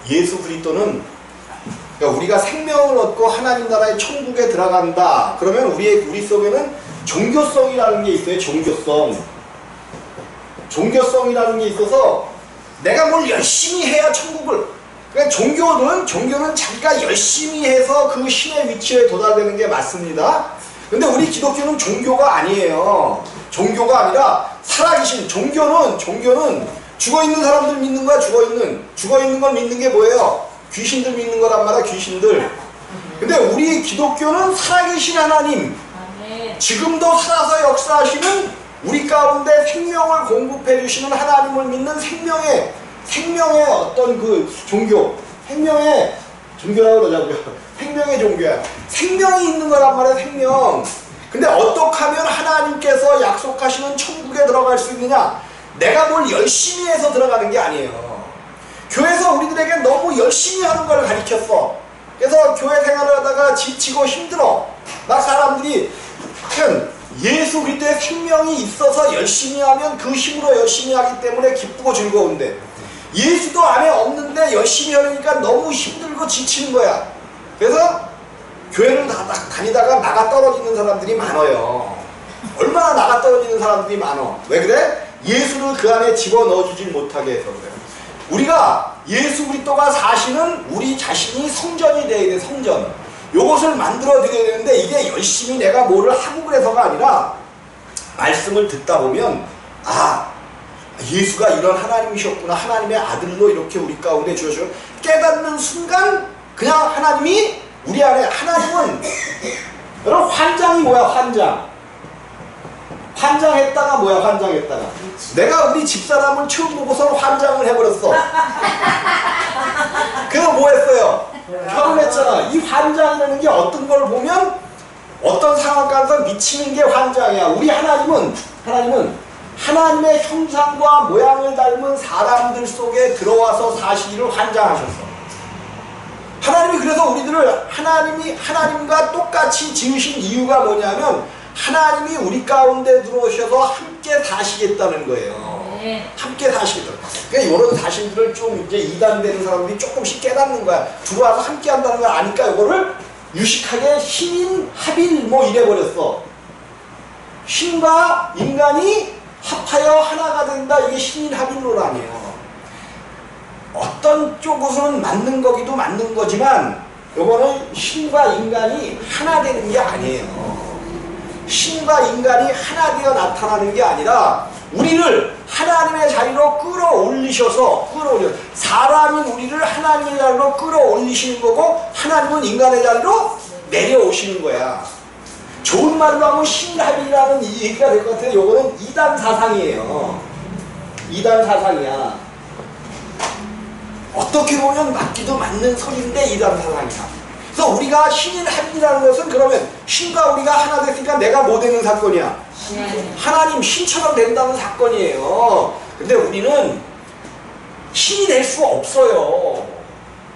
예수 그리스도는, 그러니까 우리가 생명을 얻고 하나님 나라의 천국에 들어간다. 그러면 우리 속에는 종교성이라는 게 있어요. 종교성이라는 게 있어서 내가 뭘 열심히 해야 천국을. 그러니까 종교는 자기가 열심히 해서 그 신의 위치에 도달되는 게 맞습니다. 근데 우리 기독교는 종교가 아니에요. 종교가 아니라 살아계신 종교는 죽어있는 사람들 믿는 거야. 죽어있는 걸 믿는 게 뭐예요? 귀신들 믿는 거란 말이야. 귀신들. 근데 우리 기독교는 살아계신 하나님, 지금도 살아서 역사하시는 우리 가운데 생명을 공급해 주시는 하나님을 믿는 생명의 어떤 그 생명의 종교라고 그러자고요. 생명의 종교야. 생명이 있는 거란 말이야. 생명. 근데 어떻게 하면 하나님께서 약속하시는 천국에 들어갈 수 있느냐? 내가 뭘 열심히 해서 들어가는 게 아니에요. 교회에서 우리들에게 너무 열심히 하는 걸 가르쳤어. 그래서 교회 생활을 하다가 지치고 힘들어. 막 사람들이 예수 그리스도의 생명이 있어서 열심히 하면 그 힘으로 열심히 하기 때문에 기쁘고 즐거운데, 예수도 안에 없는데 열심히 하려니까 너무 힘들고 지치는 거야. 그래서 교회를 다니다가 나가 떨어지는 사람들이 많아요. 얼마나 나가 떨어지는 사람들이 많어. 왜 그래? 예수를 그 안에 집어넣어주질 못하게 해서 그래요. 우리가 예수 그리스도가 사시는 우리 자신이 성전이 되어야 돼. 성전. 요것을 만들어 드려야 되는데, 이게 열심히 내가 뭐를 하고 그래서가 아니라 말씀을 듣다 보면 예수가 이런 하나님이셨구나. 하나님의 아들로 이렇게 우리 가운데 주셔서 깨닫는 순간 그냥 하나님이 우리 안에, 하나님은 여러분 환장이 뭐야? 환장했다가 뭐야? 환장했다가 내가 우리 집사람을 처음 보고서 환장을 해버렸어. 그래서 뭐 했어요? 결혼했잖아. 이 환장이라는 게 어떤 걸 보면 어떤 상황가서 미치는 게 환장이야. 우리 하나님은 하나님의 형상과 모양을 닮은 사람들 속에 들어와서 사시기를 환장하셨어. 하나님이 그래서 우리들을 하나님과 똑같이 지으신 이유가 뭐냐면, 하나님이 우리 가운데 들어오셔서 함께 사시겠다는 거예요. 함께 사시겠다. 그러니까 이런 사실들을 좀 이제 이단되는 사람들이 조금씩 깨닫는 거야. 들어와서 함께 한다는 걸 아니까 이거를 유식하게 신인 합일 뭐 이래버렸어. 신과 인간이 합하여 하나가 된다. 이게 신인 합일론아니에요. 어떤 쪽으로는 맞는 거기도 맞는 거지만, 이거는 신과 인간이 하나 되는 게 아니에요. 신과 인간이 하나 되어 나타나는 게 아니라 우리를 하나님의 자리로 끌어올리셔서 사람인 우리를 하나님의 자리로 끌어올리시는 거고, 하나님은 인간의 자리로 내려오시는 거야. 좋은 말로 하면 신합이라는 얘기가 될 것 같아요. 요거는 이단 사상이에요. 이단 사상이야. 어떻게 보면 맞기도 맞는 소리인데 이단 사상이야. 그래서 우리가 신인 합이라는 것은, 그러면 신과 우리가 하나 됐으니까 내가 뭐 되는 사건이야? 하나님 신처럼 된다는 사건이에요. 근데 우리는 신이 될 수 없어요.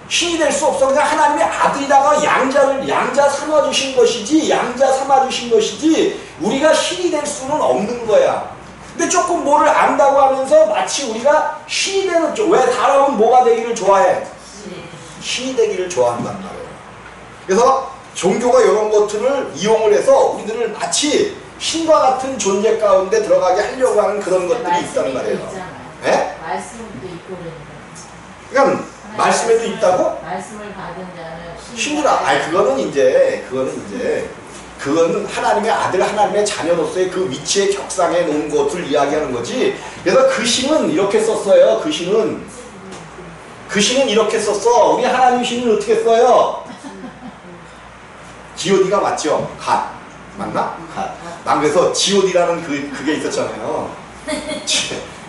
신이 될 수 없어. 그냥 하나님의 아들이다가 양자 삼아주신 것이지, 우리가 신이 될 수는 없는 거야. 근데 조금 뭐를 안다고 하면서 마치 우리가 신이 되는 쪽. 왜 사람은 뭐가 되기를 좋아해? 신이 되기를 좋아한단 말이에요. 그래서 종교가 이런 것들을 이용을 해서 우리들을 마치 신과 같은 존재 가운데 들어가게 하려고 하는 그런 것들이 있단 말이에요. 네? 말씀도 있고 그러니까 말씀에도 있다고? 말씀을 받은 자는 신이라. 그거는 하나님의 아들, 하나님의 자녀로서의 그 위치에 격상해 놓은 것을 이야기하는 거지. 그래서 그 신은 이렇게 썼어요. 그 신은 이렇게 썼어. 우리 하나님 신은 어떻게 써요? G.O.D가 맞죠? 갓. 맞나? 갓. 난 그래서 G.O.D라는 그게 있었잖아요.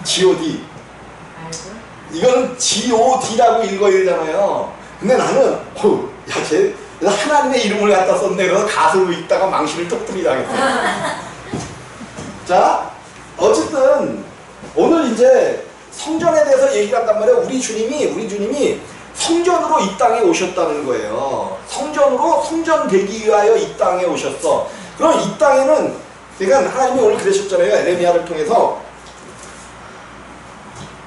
G.O.D. 이거는 G.O.D라고 읽어야 되잖아요. 근데 나는 쟤 하나님의 이름을 갖다 썼네. 그래서 가수로 읽다가 망신을 똑똑히 당했어. 자, 어쨌든 오늘 이제 성전에 대해서 얘기를 한단 말이에요. 우리 주님이 성전으로 이 땅에 오셨다는 거예요. 성전 되기 위하여 이 땅에 오셨어. 그럼 이 땅에는, 그러니까 하나님이 오늘 그러셨잖아요. 에레미야를 통해서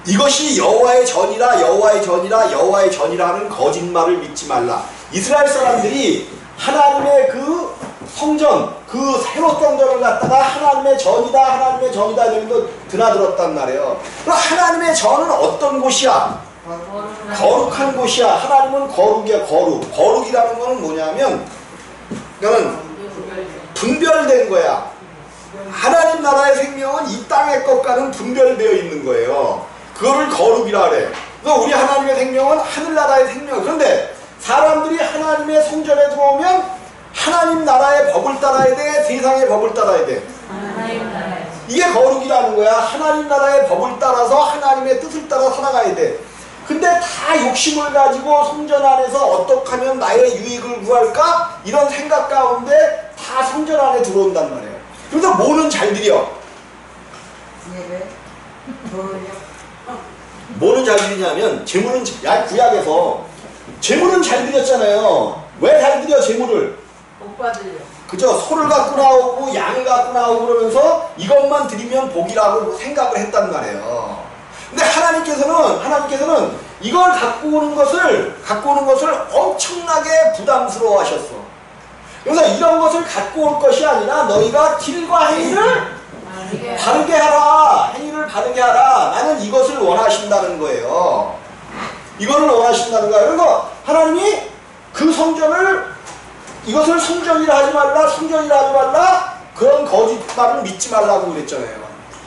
이것이 여호와의 전이라 여호와의 전이라 여호와의 전이라 하는 거짓말을 믿지 말라. 이스라엘 사람들이 하나님의 그 성전, 그 새로 성전을 갖다가 하나님의 전이다 하나님의 전이다 이러면서 드나들었단 말이에요. 그럼 하나님의 전은 어떤 곳이야? 거룩한 곳이야. 하나님은 거룩이야. 거룩이라는 거는 뭐냐면 그러니까 분별된 거야. 하나님 나라의 생명은 이 땅의 것과는 분별되어 있는 거예요. 그거를 거룩이라 그래. 그러니까 우리 하나님의 생명은 하늘나라의 생명. 그런데 사람들이 하나님의 성전에 들어오면 하나님 나라의 법을 따라야 돼? 세상의 법을 따라야 돼? 하나님 나라에. 이게 거룩이라는 거야. 하나님 나라의 법을 따라서 하나님의 뜻을 따라 살아가야 돼. 근데 다 욕심을 가지고 성전 안에서 어떻게 하면 나의 유익을 구할까? 이런 생각 가운데 다 성전 안에 들어온단 말이에요. 그래서 뭐는 잘 드려? 뭐는 잘 드리냐면 재물은 구약에서 재물은 잘 드렸잖아요. 왜 잘 드려 재물을? 못 받으려. 그죠? 소를 갖고 나오고 양을 갖고 나오고 그러면서 이것만 드리면 복이라고 생각을 했단 말이에요. 근데 하나님께서는 이걸 갖고 오는 것을 엄청나게 부담스러워 하셨어. 그래서 이런 것을 갖고 올 것이 아니라 너희가 길과 행위를 바르게 하라. 행위를 바르게 하라. 나는 이것을 원하신다는 거예요. 이거를 원하신다는 거예요. 그래서 하나님이 그 성전을 이것을 성전이라 하지 말라, 성전이라 하지 말라, 그런 거짓말을 믿지 말라고 그랬잖아요.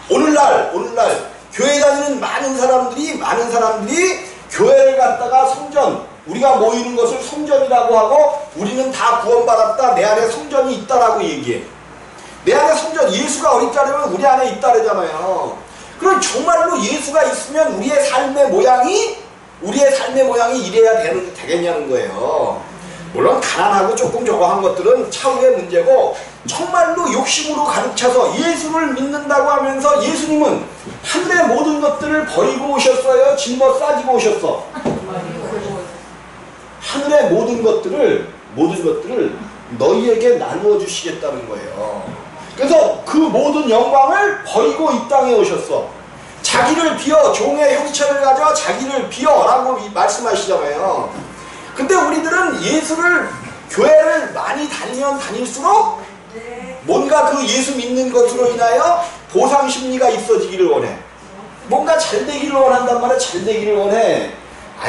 오늘날 교회 다니는 많은 사람들이 교회를 갖다가 성전, 우리가 모이는 것을 성전이라고 하고 우리는 다 구원받았다, 내 안에 성전이 있다라고 얘기해. 내 안에 성전, 예수가 어딨다면 우리 안에 있다래잖아요. 그럼 정말로 예수가 있으면 우리의 삶의 모양이 이래야 되겠냐는 거예요. 물론 가난하고 조금 저거 한 것들은 차후의 문제고, 정말로 욕심으로 가득 차서 예수를 믿는다고 하면서 예수님은 하늘의 모든 것들을 버리고 오셨어요? 짊어 싸지고 오셨어? 하늘의 모든 것들을 너희에게 나누어 주시겠다는 거예요. 그래서 그 모든 영광을 버리고 이 땅에 오셨어. 자기를 비워, 종의 형체를 가져 자기를 비워라고 말씀하시잖아요. 근데 우리들은 교회를 많이 다니면 다닐수록 뭔가 그 예수 믿는 것으로 인하여 보상 심리가 있어지기를 원해. 뭔가 잘 되기를 원한단 말이야. 잘 되기를 원해.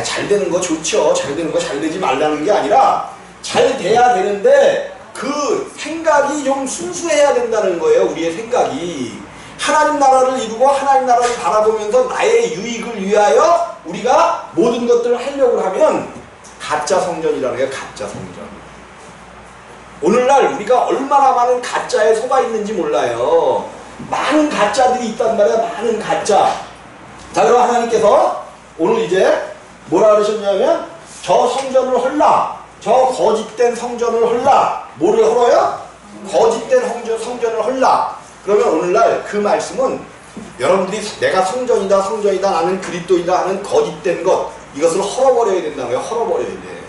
잘 되는 거 좋죠. 잘 되는 거 잘 되지 말라는 게 아니라 잘 돼야 되는데 그 생각이 좀 순수해야 된다는 거예요. 우리의 생각이. 하나님 나라를 이루고 하나님 나라를 바라보면서 나의 유익을 위하여 우리가 모든 것들을 하려고 하면 가짜 성전이라는 게 가짜 성전. 오늘날 우리가 얼마나 많은 가짜에 속아 있는지 몰라요. 많은 가짜들이 있단 말이야. 많은 가짜. 자, 그럼 하나님께서 오늘 이제 뭐라 그러셨냐면 저 성전을 헐라. 저 거짓된 성전을 헐라. 뭐를 헐어요? 거짓된 성전을 헐라. 그러면 오늘날 그 말씀은 여러분들이 내가 성전이다 나는 그리스도이다 하는 거짓된 것, 이것을 헐어버려야 된다는 거예요. 헐어버려야 돼.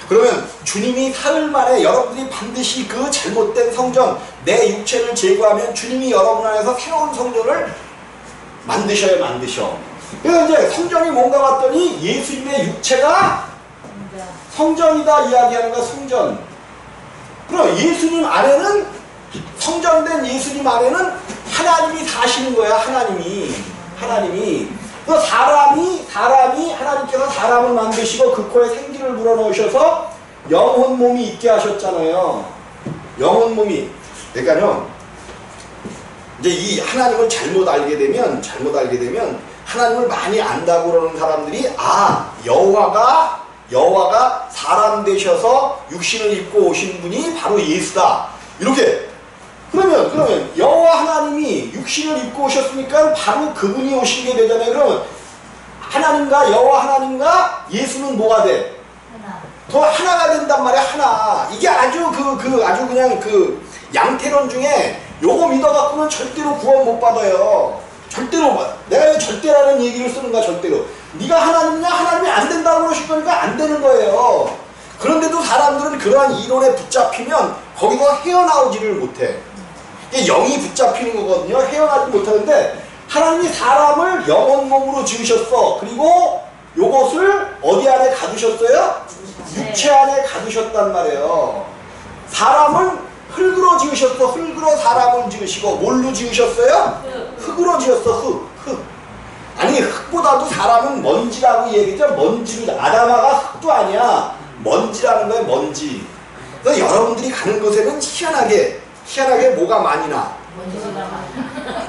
그러면 주님이 사흘 만에 여러분들이 반드시 그 잘못된 성전, 내 육체를 제거하면 주님이 여러분 안에서 새로운 성전을 만드셔. 그래서 이제 성전이 뭔가 봤더니 예수님의 육체가 성전이다 이야기하는 거야. 성전. 그럼 예수님 안에는, 성전된 예수님 안에는 하나님이 사시는 거야. 하나님이. 그래서 사람이 하나님께서 사람을 만드시고 그 코에 생기를 불어넣으셔서 영혼 몸이 있게 하셨잖아요. 영혼 몸이. 그러니까요, 이제 이 하나님을 잘못 알게 되면 하나님을 많이 안다고 그러는 사람들이 여호와가 사람 되셔서 육신을 입고 오신 분이 바로 예수다. 이렇게. 그러면 여호와 하나님이 육신을 입고 오셨으니까 바로 그분이 오신 게 되잖아요. 그러면 하나님과 여호와 하나님과 예수는 뭐가 돼? 더 하나가 된단 말이야. 하나. 이게 아주 아주 그냥 양태론 중에 요거 믿어갖고는 절대로 구원 못 받아요. 절대로. 내가 왜 절대라는 얘기를 쓰는가. 절대로. 네가 하나님이냐? 하나님이 안 된다고 그러실 거니까 안 되는 거예요. 그런데도 사람들은 그러한 이론에 붙잡히면 거기서 헤어나오지를 못해. 이게 영이 붙잡히는 거거든요. 헤어나지 못하는데 하나님이 사람을 영혼 몸으로 지으셨어. 그리고 요것을 어디 안에 가두셨어요? 육체 안에 가두셨단 말이에요. 사람은 흙으로 지으셨어. 흙으로 사람을 지으시고 뭘로 지으셨어요? 흙으로 지었어. 흙. 아니 흙보다도 사람은 먼지라고 얘기죠. 먼지로. 아담아가 흙도 아니야. 먼지라는 거예요. 먼지. 그래서 여러분들이 가는 곳에는 희한하게 뭐가 많이 나.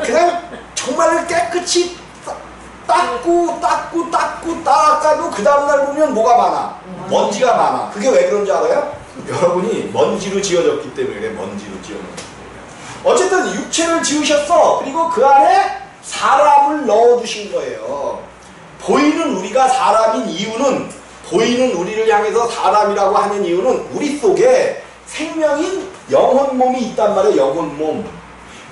그냥 정말 깨끗이 닦고 닦아도 그 다음날 보면 뭐가 많아? 먼지가 많아. 그게 왜 그런지 알아요? 여러분이 먼지로 지어졌기 때문에 그래. 먼지로 지어졌기 때문에. 어쨌든 육체를 지으셨어. 그리고 그 안에 사람을 넣어주신 거예요. 보이는 우리가 사람인 이유는, 보이는 우리를 향해서 사람이라고 하는 이유는 우리 속에 생명인 영혼 몸이 있단 말이에요. 영혼 몸.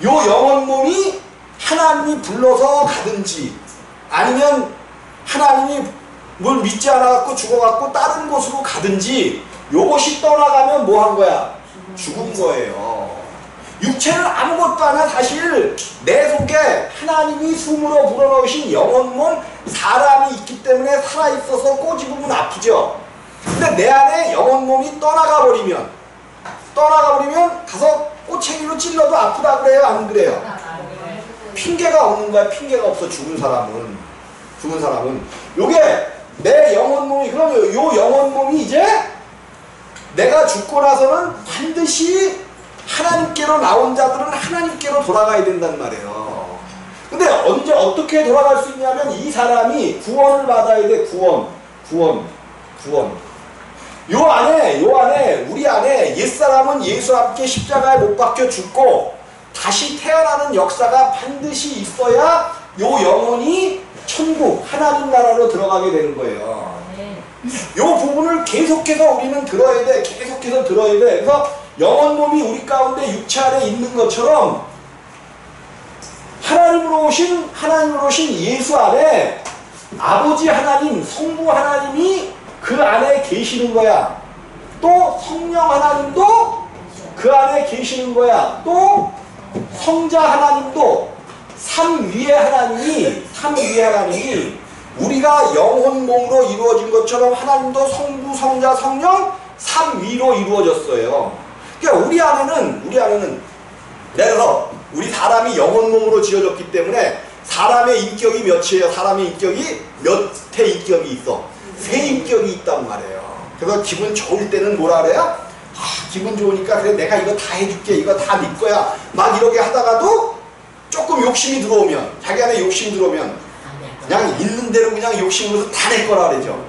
요 영혼 몸이 하나님이 불러서 가든지 아니면 하나님이 뭘 믿지 않아갖고 죽어갖고 다른 곳으로 가든지 요것이 떠나가면 뭐 한 거야? 죽은 거예요. 육체는 아무것도 아니야. 사실 내 속에 하나님이 숨으로 불어넣으신 영혼 몸 사람이 있기 때문에 살아있어서 꼬집으면 아프죠. 근데 내 안에 영혼 몸이 떠나가 버리면 가서 꼬챙이로 찔러도 아프다 그래요? 안 그래요? 핑계가 없는 거야. 핑계가 없어. 죽은 사람은 요게 내 영혼 몸이, 그럼 요 영혼 몸이 이제 내가 죽고 나서는 반드시 하나님께로 나온 자들은 하나님께로 돌아가야 된단 말이에요. 근데 언제 어떻게 돌아갈 수 있냐면 이 사람이 구원을 받아야 돼. 구원. 요 안에 우리 안에 옛사람은 예수와 함께 십자가에 못 박혀 죽고 다시 태어나는 역사가 반드시 있어야 요 영혼이 천국 하나님 나라로 들어가게 되는 거예요. 요 부분을 계속해서 우리는 들어야 돼. 그래서 영혼 몸이 우리 가운데 육체 안에 있는 것처럼 하나님으로 오신 예수 안에 아버지 하나님, 성부 하나님이 그 안에 계시는 거야. 또 성령 하나님도 그 안에 계시는 거야. 또 성자 하나님도 삼위의 하나님이 우리가 영혼 몸으로 이루어진 것처럼 하나님도 성부, 성자, 성령 삼위로 이루어졌어요. 그러니까 우리 안에는 그래서 우리 사람이 영혼 몸으로 지어졌기 때문에 사람의 인격이 몇이에요? 사람의 인격이 몇 회 인격이 있어? 세 인격이 있단 말이에요. 그래서 기분 좋을 때는 뭐라 그래요? 기분 좋으니까 그래 내가 이거 다 해줄게, 이거 다 네 거야 막 이렇게 하다가도 조금 욕심이 들어오면, 자기 안에 욕심이 들어오면 그냥 있는 대로 그냥 욕심으로서 다 낼 거라 그러죠.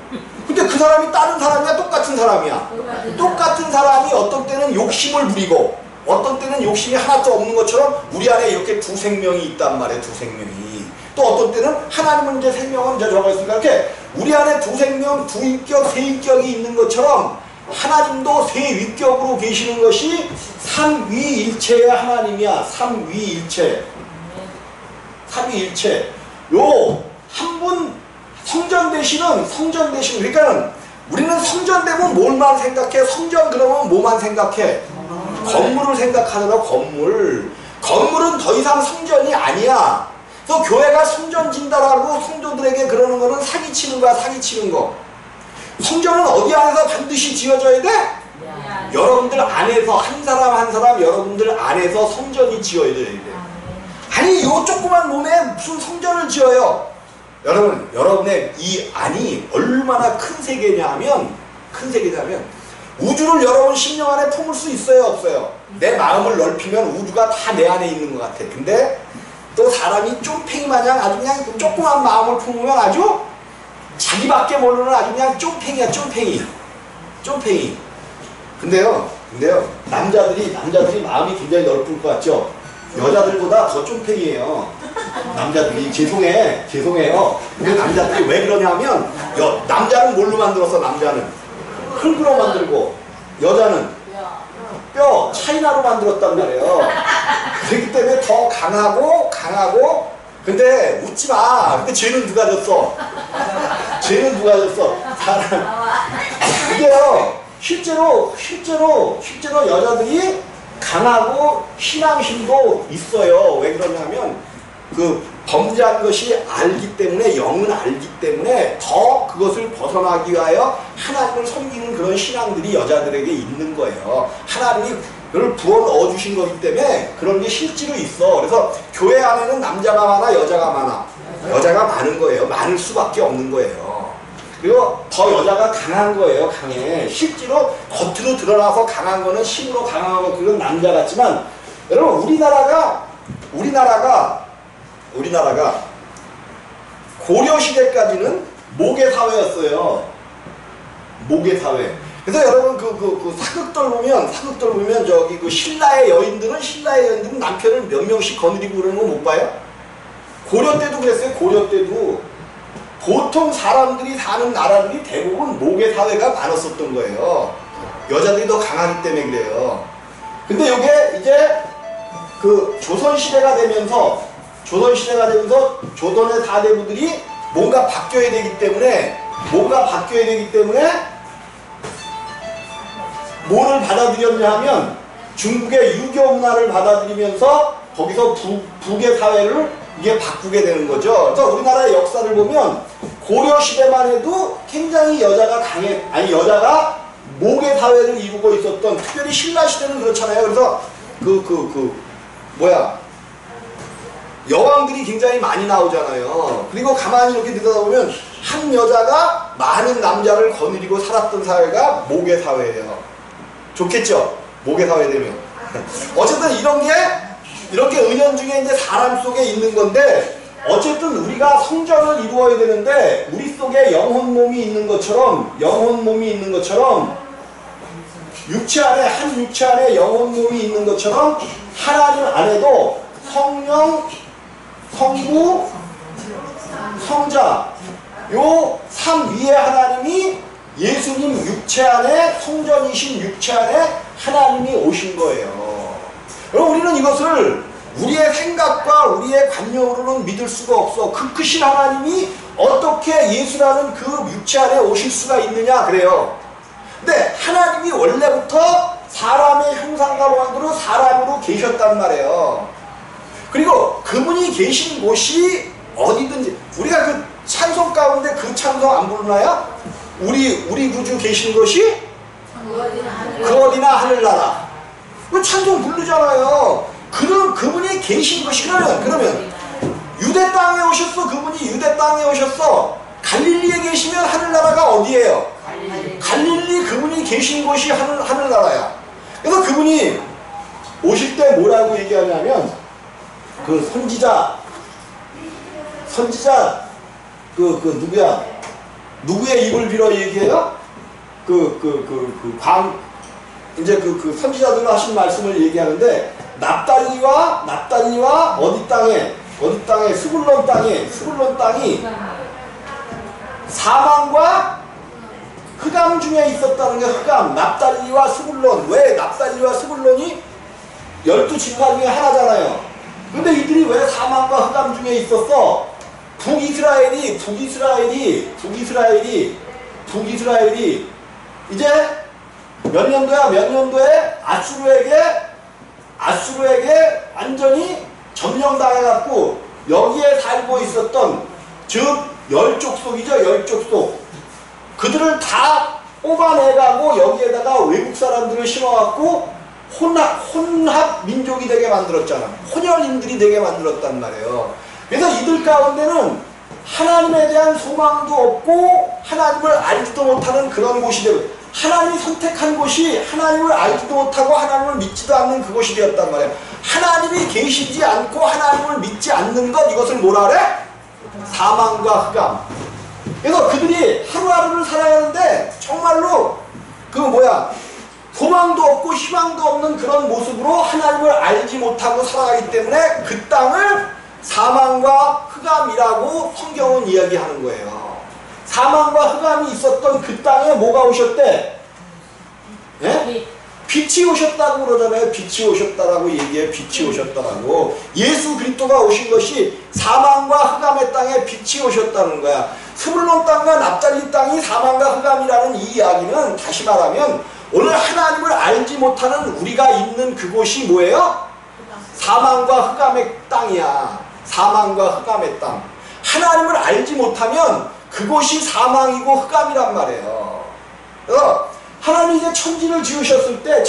근데 그 사람이 다른 사람이야? 똑같은 사람이야? 똑같은 사람이 어떤 때는 욕심을 부리고 어떤 때는 욕심이 하나도 없는 것처럼 우리 안에 이렇게 두 생명이 있단 말이에요. 두 생명이. 또 어떤 때는 하나님은 이제 생명은 이제 저가 있으니까 이렇게 우리 안에 두 생명, 두 인격, 세 인격이 있는 것처럼 하나님도 세 위격으로 계시는 것이 삼위일체의 하나님이야. 삼위일체. 요 한 분 성전 되시는 그러니까는 우리는 성전 되면 뭘만 생각해? 성전 그러면 뭐만 생각해? 건물을 생각하잖아. 건물은 더 이상 성전이 아니야. 그래서 교회가 성전 진다라고 성도들에게 그러는 거는 사기치는 거야. 성전은 어디 안에서 반드시 지어져야 돼? 여러분들 안에서 한 사람 여러분들 안에서 성전이 지어져야 돼. 아니 요 조그만 몸에 무슨 성전을 지어요? 여러분의 이 안이 얼마나 큰 세계냐면 우주를 여러분 심령 안에 품을 수 있어요? 없어요? 내 마음을 넓히면 우주가 다 내 안에 있는 것 같아. 근데 또 사람이 쫌팽이 마냥 아주 그냥 조그만 마음을 품으면 아주 자기밖에 모르는 아주 그냥 쫌팽이야. 쫌팽이. 근데요 남자들이 마음이 굉장히 넓을 것 같죠? 여자들보다 더 쫌팽이에요. 남자들이 죄송해요. 근데 남자들이 왜 그러냐면 남자는 뭘로 만들었어? 남자는 흙으로 만들고 여자는 뼈 차이나로 만들었단 말이에요. 그렇기 때문에 더 강하고 근데 웃지 마. 근데 죄는 누가 졌어? 사람. 이게요 실제로 여자들이 강하고 신앙심도 있어요. 왜 그러냐면 범죄한 것이 알기 때문에, 영은 알기 때문에 더 그것을 벗어나기 위하여 하나님을 섬기는 그런 신앙들이 여자들에게 있는 거예요. 하나님이 그걸 부어넣어 주신 거기 때문에 그런 게 실제로 있어. 그래서 교회 안에는 남자가 많아, 여자가 많아? 여자가 많은 거예요. 많을 수밖에 없는 거예요. 그리고 더 여자가 강한 거예요. 강해. 실제로 겉으로 드러나서 강한 거는 힘으로 강한 거, 그건 남자 같지만, 여러분 우리나라가 고려 시대까지는 모계 사회였어요. 모계 사회. 그래서 여러분 그 사극들 보면 저기 그 신라의 여인들은 남편을 몇 명씩 거느리고 그러는 거 못 봐요? 고려 때도 그랬어요. 고려 때도 보통 사람들이 사는 나라들이 대부분 모계 사회가 많았었던 거예요. 여자들이 더 강하기 때문에 그래요. 근데 이게 이제 그 조선시대가 되면서 조선의 사대부들이 뭔가 바뀌어야 되기 때문에 뭐를 받아들였냐 하면 중국의 유교 문화를 받아들이면서 거기서 북의 사회를 이게 바꾸게 되는 거죠. 그래서 우리나라의 역사를 보면 고려 시대만 해도 굉장히 여자가 모계 사회를 이루고 있었던, 특별히 신라 시대는 그렇잖아요. 그래서 여왕들이 굉장히 많이 나오잖아요. 그리고 가만히 이렇게 들여다보면 한 여자가 많은 남자를 거느리고 살았던 사회가 모계 사회예요. 좋겠죠? 모계 사회 되면. 어쨌든 이렇게 은연중에 이제 사람 속에 있는 건데, 어쨌든 우리가 성전을 이루어야 되는데, 우리 속에 영혼 몸이 있는 것처럼 육체 안에 영혼 몸이 있는 것처럼 하나님 안에도 성령, 성부, 성자, 요 3위의 하나님이 예수님 육체 안에, 성전이신 육체 안에 하나님이 오신 거예요. 그럼 우리는 이것을 우리의 생각과 우리의 관념으로는 믿을 수가 없어. 그 크신 하나님이 어떻게 예수라는 그 육체 안에 오실 수가 있느냐 그래요. 근데 하나님이 원래부터 사람의 형상과 모양으로 사람으로 계셨단 말이에요. 그리고 그분이 계신 곳이 어디든지, 우리가 그 찬송 가운데 그 찬송 안 부르나요? 우리 구주 계신 곳이 그 어디나 하늘나라. 그 찬송 부르잖아요. 그분이 계신 것이, 그러면 유대 땅에 오셨어. 그분이 유대 땅에 오셨어. 갈릴리에 계시면 하늘나라가 어디예요? 갈릴리. 그분이 계신 곳이 하늘나라야. 그래서 그분이 오실 때 뭐라고 얘기하냐면, 그 선지자 누구야? 누구의 입을 빌어 얘기해요? 이제 그 선지자들로 하신 말씀을 얘기하는데, 납달리와 어디 땅에 스불론 땅이 사망과 흑암 중에 있었다는 게, 흑암, 납달리와 스불론. 왜 납달리와 스불론이 12지파 중에 하나잖아요. 근데 이들이 왜 사망과 흑암 중에 있었어? 북이스라엘이 이제 몇 년도에 아수르에게 완전히 점령당해갖고 여기에 살고 있었던, 즉 열족속이죠. 열족속. 그들을 다 뽑아내가고 여기에다가 외국 사람들을 심어갖고 혼합 민족이 되게 만들었잖아. 혼혈인들이 되게 만들었단 말이에요. 그래서 이들 가운데는 하나님에 대한 소망도 없고 하나님을 알지도 못하는 그런 곳이 되고, 하나님이 선택한 곳이 하나님을 알지도 못하고 하나님을 믿지도 않는 그곳이 되었단 말이에요. 하나님이 계시지 않고 하나님을 믿지 않는 것, 이것을 뭐라 그래? 사망과 흑암. 그래서 그들이 하루하루를 살아가는데 정말로 소망도 없고 희망도 없는 그런 모습으로 하나님을 알지 못하고 살아가기 때문에 그 땅을 사망과 흑암이라고 성경은 이야기하는 거예요. 사망과 흑암이 있었던 그 땅에 뭐가 오셨대? 예? 빛이 오셨다고 그러잖아요. 빛이 오셨다라고 얘기해. 빛이 오셨다라고. 예수 그리스도가 오신 것이 사망과 흑암의 땅에 빛이 오셨다는 거야. 스불론 땅과 납달리 땅이 사망과 흑암이라는 이 이야기는, 다시 말하면 오늘 하나님을 알지 못하는 우리가 있는 그곳이 뭐예요? 사망과 흑암의 땅이야. 사망과 흑암의 땅. 하나님을 알지 못하면 그곳이 사망이고 흑암이란 말이에요. 그래서 하나님이 이제 천지를 지으셨을 때,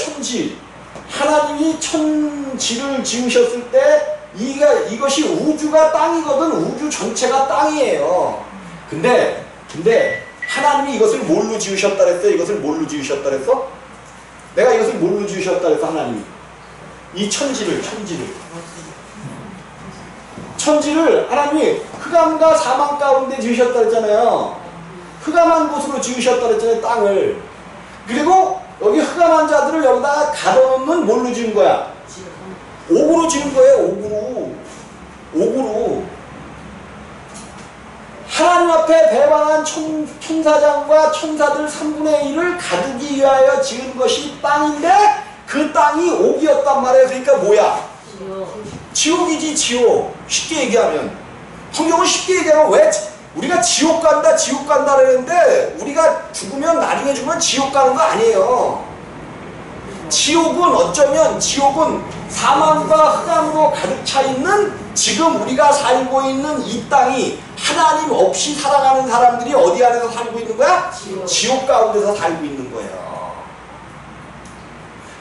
하나님이 천지를 지으셨을 때 이것이 우주가 땅이거든. 우주 전체가 땅이에요. 근데 하나님이 이것을 뭘로 지으셨다 그랬어요? 이것을 뭘로 지으셨다 그랬어? 내가 이것을 뭘로 지으셨다 그랬어? 하나님이 이 천지를 하나님이 흑암과 사망 가운데 지으셨다 그랬잖아요. 흑암한 곳으로 지으셨다 그랬잖아요. 땅을. 그리고 여기 흑암한 자들을 여기다가 가둬놓는 뭘로 지은 거야? 옥으로 지은 거예요. 옥으로. 하나님 앞에 배반한 천사장과 천사들 3분의 1을 가두기 위하여 지은 것이 땅인데 그 땅이 옥이었단 말이에요. 그러니까 뭐야? 지옥이지, 지옥. 쉽게 얘기하면. 성경은 쉽게 얘기하면 왜 우리가 지옥 간다 그랬는데 우리가 죽으면 나중에 죽으면 지옥 가는 거 아니에요. 지옥은 사망과 흑암으로 가득 차 있는 지금 우리가 살고 있는 이 땅이 하나님 없이 살아가는 사람들이 어디 안에서 살고 있는 거야? 지옥 가운데서 살고 있는 거예요.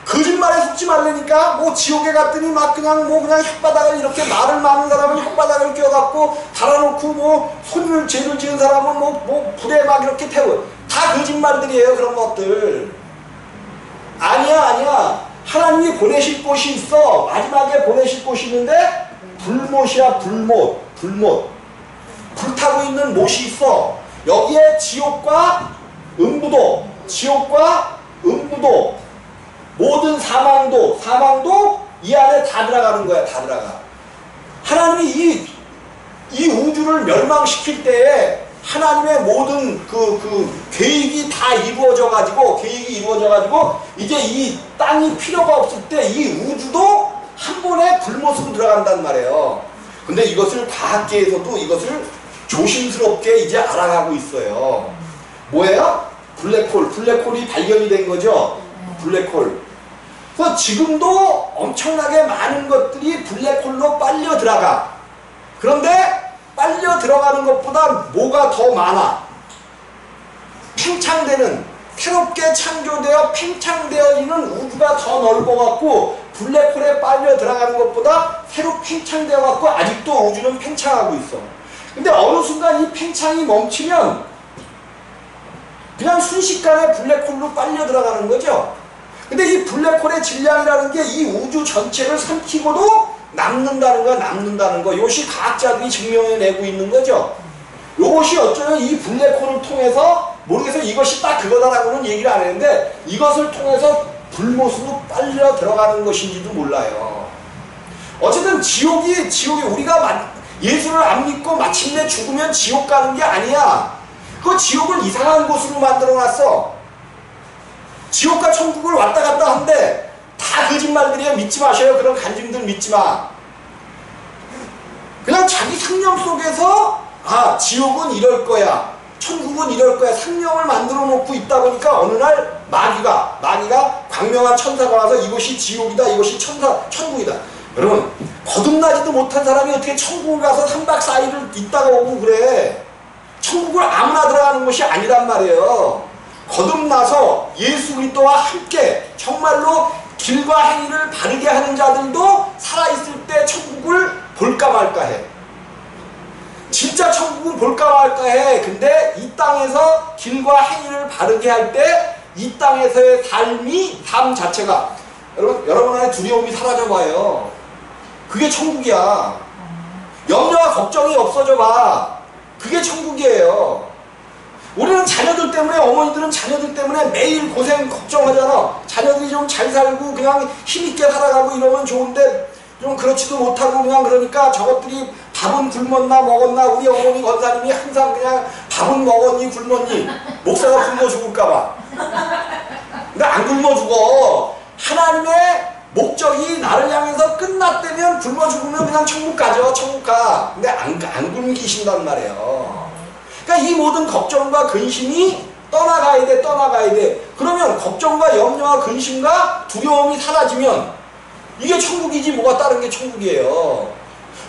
거짓말에 속지 말라니까. 지옥에 갔더니 그냥 혓바닥을 이렇게 말을 많은 사람은 혓바닥을 껴갖고 달아놓고 손을 죄를 지은 사람은 불에 막 이렇게 태워. 다 거짓말들이에요. 그런 것들. 아니야. 하나님이 보내실 곳이 있어. 마지막에 보내실 곳이 있는데 불못이야. 불못. 불타고 있는 못이 있어. 여기에 지옥과 음부도, 모든 사망도 이 안에 다 들어가는 거야. 다 들어가. 하나님이 이 우주를 멸망시킬 때에 하나님의 모든 그 계획이 다 이루어져 가지고 이제 이 땅이 필요가 없을 때 이 우주도 한 번에 불못으로 들어간단 말이에요. 근데 이것을 과학계에서도 이것을 조심스럽게 이제 알아가고 있어요. 뭐예요? 블랙홀이 발견이 된 거죠. 블랙홀. 그래서 지금도 엄청나게 많은 것들이 블랙홀로 빨려 들어가. 그런데 빨려 들어가는 것보다 뭐가 더 많아? 새롭게 창조되어 팽창되어 있는 우주가 더 넓어갖고 블랙홀에 빨려 들어가는 것보다 새로 팽창되어갖고 아직도 우주는 팽창하고 있어. 근데 어느 순간 이 팽창이 멈추면 그냥 순식간에 블랙홀로 빨려 들어가는 거죠. 근데 이 블랙홀의 질량이라는 게 이 우주 전체를 삼키고도 남는다는 거. 이것이 과학자들이 증명해내고 있는 거죠. 이것이 어쩌면 이 블랙홀을 통해서 모르겠어요. 이것이 딱 그거다라고는 얘기를 안 했는데 이것을 통해서 불못으로 빨려 들어가는 것인지도 몰라요. 어쨌든 지옥이 우리가 예수를 안 믿고 마침내 죽으면 지옥 가는 게 아니야. 그 지옥을 이상한 곳으로 만들어놨어. 지옥과 천국을 왔다 갔다 한데 다 거짓말들이에요. 믿지 마셔요. 그런 간증들 믿지 마. 그냥 자기 상념 속에서 지옥은 이럴 거야, 천국은 이럴 거야, 상념을 만들어 놓고 있다 보니까 어느 날 마귀가 광명한 천사가 와서 이것이 지옥이다, 이것이 천국이다. 여러분, 거듭나지도 못한 사람이 어떻게 천국을 가서 3박 4일을 있다가 오고 그래. 천국을 아무나 들어가는 것이 아니란 말이에요. 거듭나서 예수 그리스도와 함께 정말로 길과 행위를 바르게 하는 자들도 살아있을 때 천국을 볼까 말까 해. 진짜 천국은 볼까 말까 해. 근데 이 땅에서 길과 행위를 바르게 할 때 이 땅에서의 삶 자체가 여러분 안에 두려움이 사라져 봐요. 그게 천국이야. 염려와 걱정이 없어져 봐. 그게 천국이에요. 우리는 자녀들 때문에, 어머니들은 자녀들 때문에 매일 고생 걱정하잖아. 자녀들이 좀 잘 살고 그냥 힘있게 살아가고 이러면 좋은데 좀 그렇지도 못하고 그냥 그러니까 저것들이 밥은 굶었나 먹었나. 우리 어머니 권사님이 항상 그냥 밥은 먹었니 굶었니 목사가 굶어 죽을까봐. 근데 안 굶어 죽어. 하나님의 목적이 나를 향해서 끝났다면 굶어 죽으면 그냥 천국 가죠. 천국 가. 근데 안 굶기신단 말이에요. 그러니까 이 모든 걱정과 근심이 떠나가야 돼. 그러면 걱정과 염려와 근심과 두려움이 사라지면 이게 천국이지 뭐가 다른 게 천국이에요.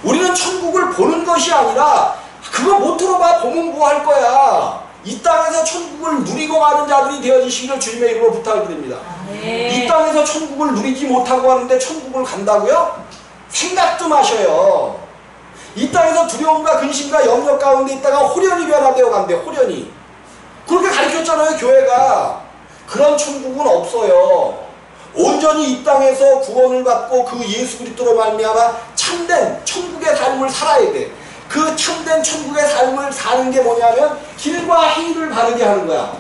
우리는 천국을 보는 것이 아니라 그거 못 들어봐. 보면 뭐 할 거야. 이 땅에서 천국을 누리고 가는 자들이 되어주시기를 주님의 이름으로 부탁을 드립니다. 이 땅에서 천국을 누리지 못하고 하는데 천국을 간다고요? 생각 좀 하셔요. 이 땅에서 두려움과 근심과 염려 가운데 있다가 호련히 변화되어 간대요. 호련히. 그렇게 가르쳤잖아요, 교회가. 그런 천국은 없어요. 온전히 이 땅에서 구원을 받고 그 예수 그리스도로 말미암아 참된 천국의 삶을 살아야 돼. 그 참된 천국의 삶을 사는 게 뭐냐면 길과 행위를 바르게 하는 거야.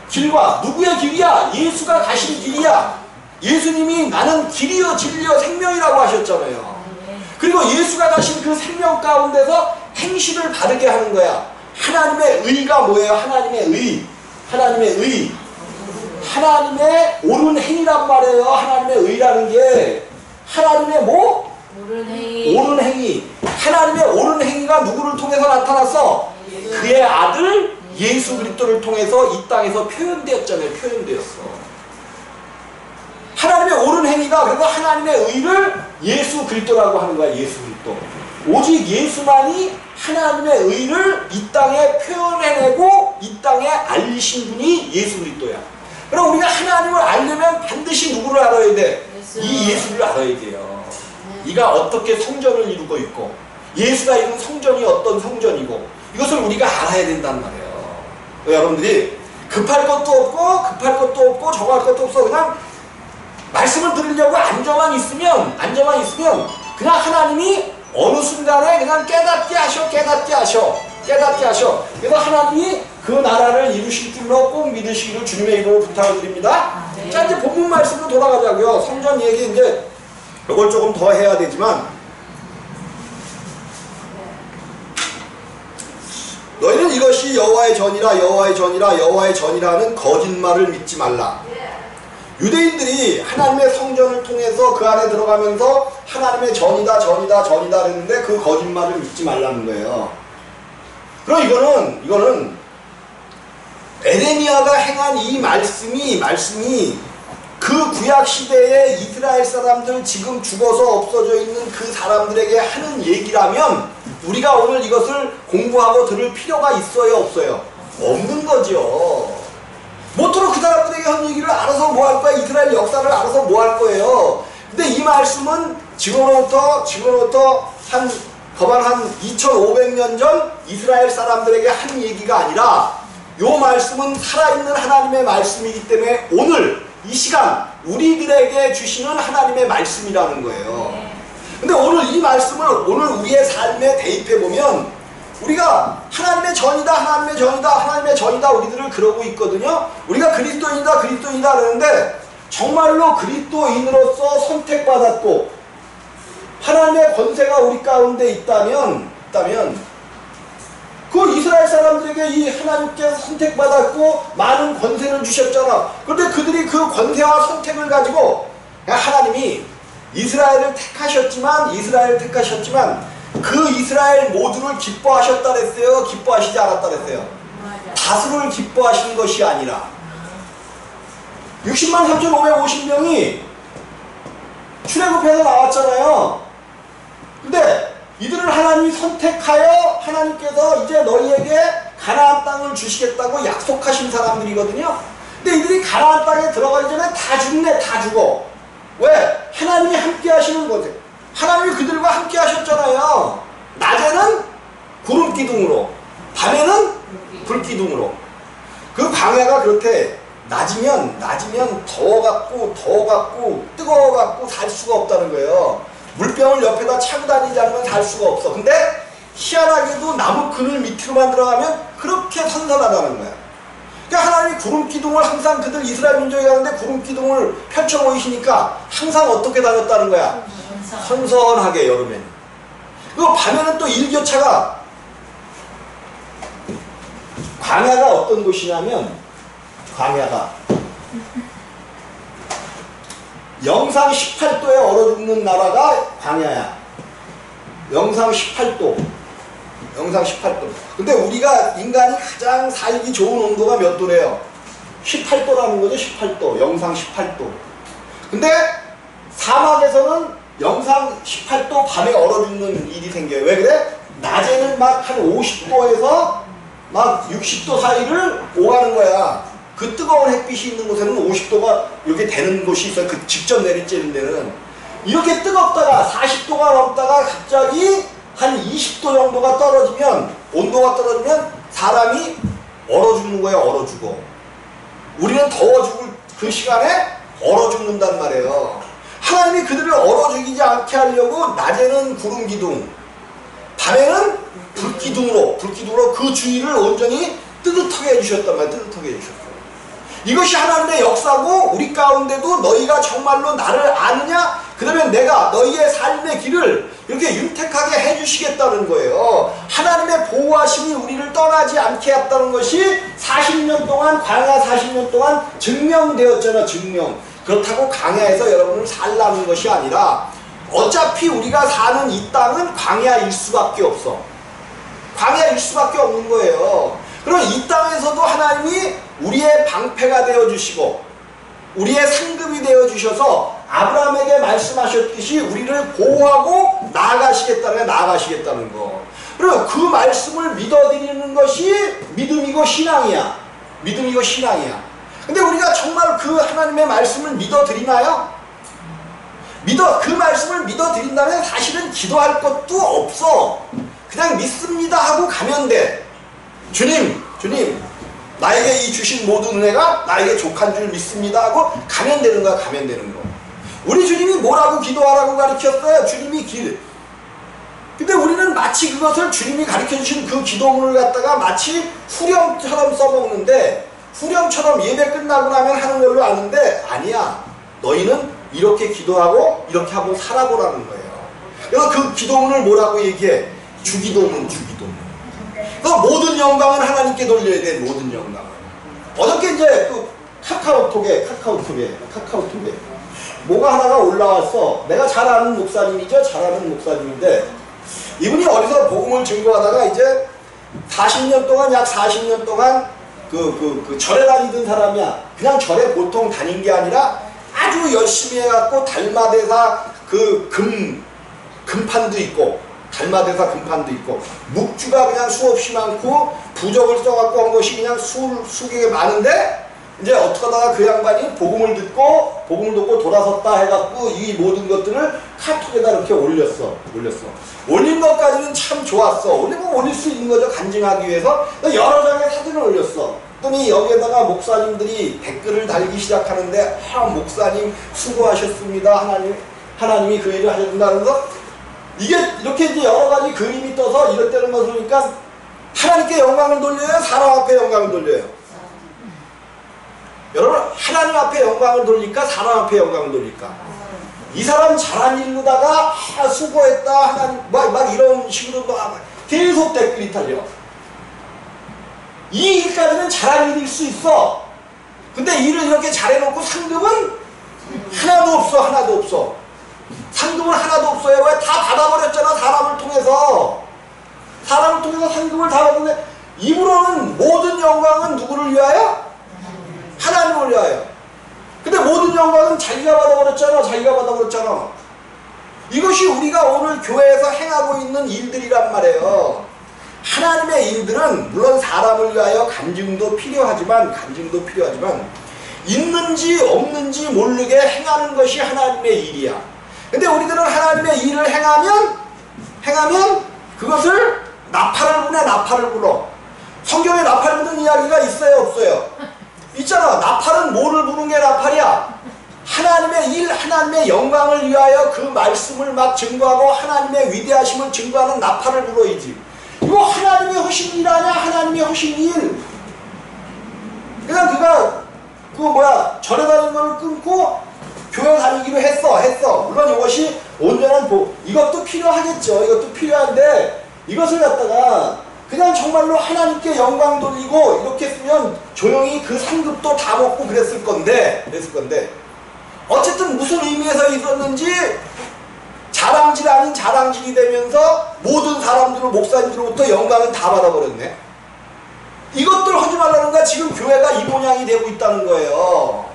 길과 누구의 길이야? 예수가 가신 길이야. 예수님이 나는 길이요 진리요 생명이라고 하셨잖아요. 그리고 예수가 가신 그 생명 가운데서 행실을 바르게 하는 거야. 하나님의 의가 뭐예요? 하나님의 의. 하나님의 의. 하나님의 옳은 행위란 말이에요. 하나님의 의라는 게 하나님의 뭐? 옳은 행위. 옳은 행위. 하나님의 옳은 행위가 누구를 통해서 나타났어? 그의 아들 예수 그리스도를 통해서 이 땅에서 표현되었잖아요. 표현되었어. 하나님의 옳은 행위가 그래서 하나님의 의를 예수 그리스도라고 하는 거야. 예수 그리스도. 오직 예수만이 하나님의 의를 이 땅에 표현해내고 이 땅에 알리신 분이 예수 그리스도야. 그럼 우리가 하나님을 알려면 반드시 누구를 알아야 돼? 이 예수를 알아야 돼요. 이가 어떻게 성전을 이루고 있고 예수가 이룬 성전이 어떤 성전이고 이것을 우리가 알아야 된단 말이에요. 여러분들이 급할 것도 없고 정할 것도 없어. 그냥 말씀을 들으려고 안정만 있으면 그냥 하나님이 어느 순간에 그냥 깨닫게 하셔. 그래서 하나님이 그 나라를 이루실 줄로 꼭 믿으시기를 주님의 이름으로 부탁을 드립니다. 자, 이제 본문 말씀으로 돌아가자고요. 성전 얘기 이제 이걸 조금 더 해야 되지만 너희는 이것이 여호와의 전이라는 거짓말을 믿지 말라. 유대인들이 하나님의 성전을 통해서 그 안에 들어가면서 하나님의 전이다 그랬는데 그 거짓말을 믿지 말라는 거예요. 그럼 이거는 에레미야가 행한 이 말씀이 그 구약 시대의 이스라엘 사람들 지금 죽어서 없어져 있는 그 사람들에게 하는 얘기라면 우리가 오늘 이것을 공부하고 들을 필요가 있어요, 없어요? 없는 거죠. 모쪼록 그 사람들에게 한 얘기를 알아서 뭐 할 거야? 이스라엘 역사를 알아서 뭐 할 거예요? 근데 이 말씀은 지금으로부터 거반 한 2500년 전 이스라엘 사람들에게 한 얘기가 아니라 요 말씀은 살아있는 하나님의 말씀이기 때문에 오늘 이 시간 우리들에게 주시는 하나님의 말씀이라는 거예요. 근데 오늘 이 말씀을 오늘 우리의 삶에 대입해보면 우리가 하나님의 전이다 우리들을 그러고 있거든요. 우리가 그리스도인이다 그러는데 정말로 그리스도인으로서 선택받았고 하나님의 권세가 우리 가운데 있다면 그 이스라엘 사람들에게 이 하나님께서 선택받았고 많은 권세를 주셨잖아. 그런데 그들이 그 권세와 선택을 가지고 하나님이 이스라엘을 택하셨지만 그 이스라엘 모두를 기뻐하셨다 그랬어요? 기뻐하시지 않았다 그랬어요? 다수를 기뻐하시는 것이 아니라 60만 3,550명이 출애굽해서 나왔잖아요. 근데 이들을 하나님이 선택하여 하나님께서 이제 너희에게 가나안 땅을 주시겠다고 약속하신 사람들이거든요. 근데 이들이 가나안 땅에 들어가기 전에 다 죽네. 다 죽어. 왜? 하나님이 함께 하시는 거지. 하나님이 그들과 함께 하셨잖아요. 낮에는 구름 기둥으로, 밤에는 불 기둥으로. 그 광야가 그렇게 낮이면 더워갖고 뜨거워갖고 살 수가 없다는 거예요. 물병을 옆에다 차고 다니지 않으면 살 수가 없어. 근데 희한하게도 나무 그늘 밑으로만 들어가면 그렇게 선선하다는 거야. 그러니까 하나님이 구름 기둥을 항상 그들 이스라엘 민족이 가는데 구름 기둥을 펼쳐 보이시니까 항상 어떻게 다녔다는 거야? 선선하게 여름에는. 그리고 밤에는 또 일교차가 광야가 어떤 곳이냐면 광야가 영상 18도에 얼어 죽는 나라가 광야야. 영상 18도. 근데 우리가 인간이 가장 살기 좋은 온도가 몇 도래요? 18도라는 거죠. 18도. 영상 18도. 근데 사막에서는 영상 18도 밤에 얼어 죽는 일이 생겨요. 왜 그래? 낮에는 막 한 50도에서 막 60도 사이를 오가는 거야. 그 뜨거운 햇빛이 있는 곳에는 50도가 이렇게 되는 곳이 있어요. 그 직접 내리쬐는 데는. 이렇게 뜨겁다가 40도가 넘다가 갑자기 한 20도 정도가 떨어지면, 온도가 떨어지면 사람이 얼어 죽는 거야. 얼어 죽어. 우리는 더워 죽을 그 시간에 얼어 죽는단 말이에요. 하나님이 그들을 얼어 죽이지 않게 하려고 낮에는 구름 기둥, 밤에는 불기둥으로 그 주위를 온전히 뜨뜻하게 해주셨단 말이에요. 뜨뜻하게 해주셨어요. 이것이 하나님의 역사고, 우리 가운데도 너희가 정말로 나를 아느냐? 그러면 내가 너희의 삶의 길을 이렇게 윤택하게 해주시겠다는 거예요. 하나님의 보호하심이 우리를 떠나지 않게 했다는 것이 40년 동안, 광야 40년 동안 증명되었잖아. 증명. 그렇다고 광야에서 여러분을 살라는 것이 아니라 어차피 우리가 사는 이 땅은 광야일 수밖에 없어. 광야일 수밖에 없는 거예요. 그럼 이 땅에서도 하나님이 우리의 방패가 되어주시고 우리의 상급이 되어주셔서 아브라함에게 말씀하셨듯이 우리를 보호하고 나아가시겠다는 거. 그리고 그 말씀을 믿어드리는 것이 믿음이고 신앙이야. 믿음이고 신앙이야. 근데 우리가 정말 그 하나님의 말씀을 믿어드리나요? 그 말씀을 믿어드린다면 사실은 기도할 것도 없어. 그냥 믿습니다 하고 가면 돼. 주님 나에게 이 주신 모든 은혜가 나에게 족한 줄 믿습니다 하고 가면 되는 거야. 가면 되는 거. 우리 주님이 뭐라고 기도하라고 가르쳤어요? 주님이 길. 근데 우리는 마치 그것을 주님이 가르쳐주신 그 기도문을 갖다가 마치 후렴처럼 써먹는데, 후렴처럼 예배 끝나고 나면 하는 걸로 아는데, 아니야. 너희는 이렇게 기도하고 이렇게 하고 살아보라는 거예요. 그래서 그 기도문을 뭐라고 얘기해? 주기도문. 그래서 모든 영광은 하나님께 돌려야 돼. 모든 영광은. 어저께 이제 그 카카오톡에 뭐가 하나가 올라왔어. 내가 잘 아는 목사님이죠. 잘 아는 목사님인데, 이분이 어디서 복음을 증거하다가 이제 40년 동안, 약 40년 동안 그 절에 다니던 사람이야. 그냥 절에 보통 다닌 게 아니라 아주 열심히 해갖고 달마대사 그 금판도 있고, 묵주가 그냥 수없이 많고, 부적을 써갖고 한 것이 그냥 수개가 많은데, 이제 어떻게 하다가 그 양반이 복음을 듣고 돌아섰다 해갖고 이 모든 것들을 카톡에다 이렇게 올렸어. 올린 것까지는 참 좋았어. 올릴 수 있는 거죠. 간증하기 위해서. 여러 장의 사진을 올렸어. 그랬더니 여기에다가 목사님들이 댓글을 달기 시작하는데, 목사님 수고하셨습니다. 하나님이 그 일을 하셨다는 거. 이게 이렇게 이제 여러 가지 그림이 떠서 이렇다는 것을 보니까 하나님께 영광을 돌려요? 사람 앞에 영광을 돌려요? 여러분, 하나님 앞에 영광을 돌릴까? 사람 앞에 영광을 돌릴까? 이 사람 잘한 일로다가 수고했다 하나님 막 이런 식으로 계속 댓글이 달려. 이 일까지는 잘한 일일 수 있어. 근데 일을 이렇게 잘해놓고 상급은 하나도 없어. 상급은 하나도 없어요. 왜? 다 받아버렸잖아. 사람을 통해서 상급을 다 받았는데, 입으로는 모든 영광은 누구를 위하여? 하나님을 위하여. 근데 모든 영광은 자기가 받아버렸잖아. 이것이 우리가 오늘 교회에서 행하고 있는 일들이란 말이에요. 하나님의 일들은 물론 사람을 위하여 간증도 필요하지만 있는지 없는지 모르게 행하는 것이 하나님의 일이야. 근데 우리들은 하나님의 일을 행하면 그것을 나팔을 불어. 성경에 나팔 부는 이야기가 있어요, 없어요? 있잖아. 나팔은 뭐를 부는 게 나팔이야? 하나님의 일, 하나님의 영광을 위하여 그 말씀을 막 증거하고 하나님의 위대하심을 증거하는 나팔을 불어야지. 이거 하나님의 하신 일 아니야? 하나님의 하신 일. 그냥 그가 절에 다니는 걸 끊고 교회 다니기로 했어. 물론 이것이 온전한 이것도 필요하겠죠. 이것도 필요한데, 이것을 갖다가 그냥 정말로 하나님께 영광 돌리고 이렇게 쓰면 조용히 그 상급도 다 먹고 그랬을 건데 어쨌든 무슨 의미에서 있었는지 자랑질 아닌 자랑질이 되면서 모든 사람들을, 목사님들로부터 영광은 다 받아버렸네. 이것들 하지 말라는가? 지금 교회가 이 모양이 되고 있다는 거예요.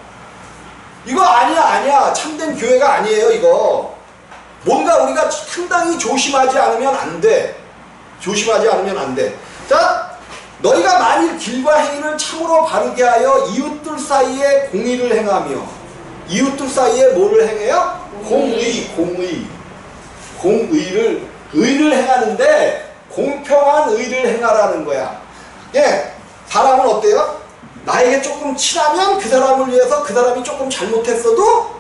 이거 아니야. 참된 교회가 아니에요, 이거. 뭔가 우리가 상당히 조심하지 않으면 안 돼. 조심하지 않으면 안 돼. 자, 너희가 만일 길과 행위를 참으로 바르게 하여 이웃들 사이에 공의를 행하며, 이웃들 사이에 뭐를 행해요? 의를 행하는데 공평한 의를 행하라는 거야. 예, 사람은 어때요? 나에게 조금 친하면 그 사람을 위해서 그 사람이 조금 잘못했어도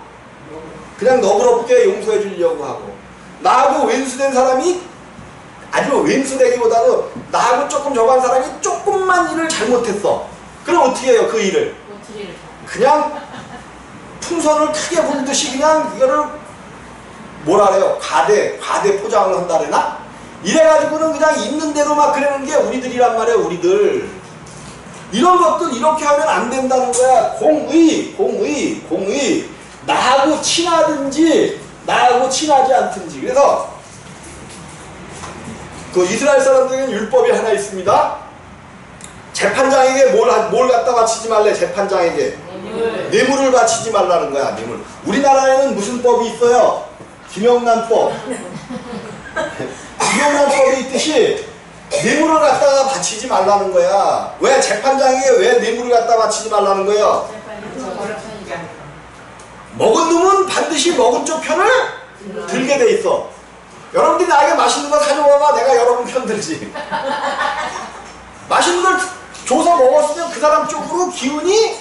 그냥 너그럽게 용서해 주려고 하고, 나하고 왼수된 사람이, 아주 왼수되기보다는 나하고 조금 저간 사람이 조금만 일을 잘못했어. 그럼 어떻게 해요? 그 일을 그냥 풍선을 크게 불듯이 그냥 이거를 뭐라 그래요? 과대 포장을 한다래나? 이래가지고는 그냥 있는 대로 막 그러는 게 우리들이란 말이에요. 우리들 이런 것들 이렇게 하면 안 된다는 거야. 공의. 나하고 친하든지 나하고 친하지 않든지. 그래서 그 이스라엘 사람들에게는 율법이 하나 있습니다. 재판장에게 뭘 갖다 바치지 말래. 재판장에게 뇌물을 바치지 말라는 거야. 뇌물. 우리나라에는 무슨 법이 있어요? 김영란법. 김영란법이 있듯이 뇌물을 갖다가 바치지 말라는 거야. 왜? 재판장에게 왜 뇌물을 갖다 바치지 말라는 거예요? 먹은 놈은 반드시 먹은 쪽 편을 들게 돼 있어. 여러분들이 나에게 맛있는 거 사줘봐봐. 내가 여러분 편 들지. 맛있는 걸 줘서 먹었으면 그 사람 쪽으로 기운이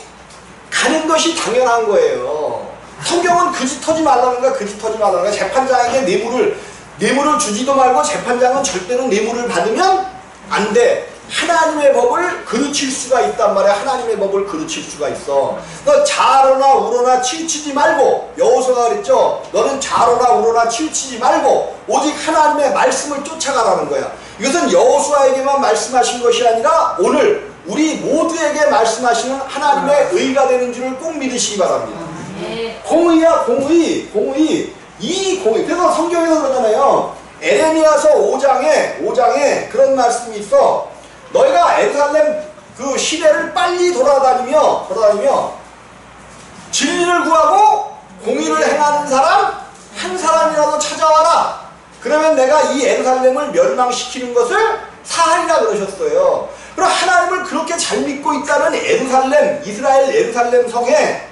가는 것이 당연한 거예요. 성경은 그짓하지 말라는 거야. 그짓하지 말라는 거야. 재판장에게 뇌물을 주지도 말고, 재판장은 절대로 뇌물을 받으면 안 돼. 하나님의 법을 그르칠 수가 있단 말이야. 하나님의 법을 그르칠 수가 있어. 너 자로나 우로나 치우치지 말고, 여호수아가 그랬죠. 너는 자로나 우로나 치우치지 말고 오직 하나님의 말씀을 쫓아가라는 거야. 이것은 여호수아에게만 말씀하신 것이 아니라 오늘 우리 모두에게 말씀하시는 하나님의 의가 되는 줄을 꼭 믿으시기 바랍니다. 공의야, 공의. 이 공의. 그래서 성경에서 그러잖아요. 에레미야서 5장에 그런 말씀이 있어. 너희가 예루살렘 그 시내를 빨리 돌아다니며 진리를 구하고 공의를 행하는 사람 한 사람이라도 찾아와라. 그러면 내가 이 예루살렘을 멸망시키는 것을 사하리라 그러셨어요. 그럼 하나님을 그렇게 잘 믿고 있다는 이스라엘 예루살렘 성에